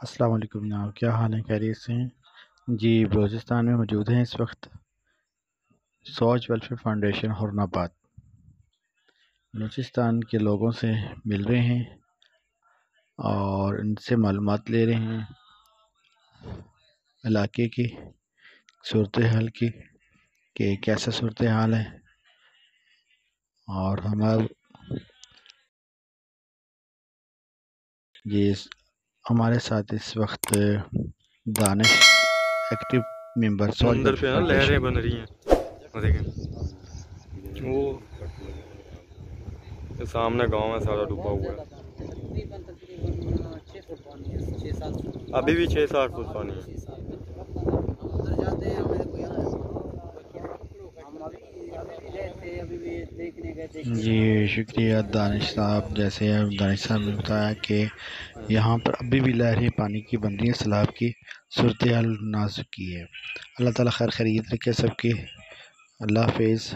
السلام علیکم جناب، کیا حال ہے؟ خیریت سے ہیں؟ جی بلوچستان میں موجود ہیں اس وقت سوچ ویلفیئر فاؤنڈیشن ہورن آباد۔ بلوچستان کے لوگوں سے مل رہے ہیں اور ان سے معلومات لے رہے ہیں علاقے کی صورتحال کی کہ کیسا صورتحال ہے۔ اور ہمارے ساتھ اس وقت دانش ایکٹیو ممبر سوچ سمندر پہ نا لہریں فاؤنڈیشن۔ بن رہی ہیں، وہ دیکھیں وہ سامنے گاؤں ہے، سارا ڈوبا ہوا ہے، ابھی بھی 6-7 فٹ پانی ہے۔ جی شکریہ دانش صاحب۔ جیسے دانش صاحب نے بتایا کہ یہاں پر ابھی بھی لہریں پانی کی بن رہی ہیں، سیلاب کی صورتحال نازک کی ہے۔ اللہ تعالیٰ خیر خیریت رکھے سب کی۔ اللہ حافظ۔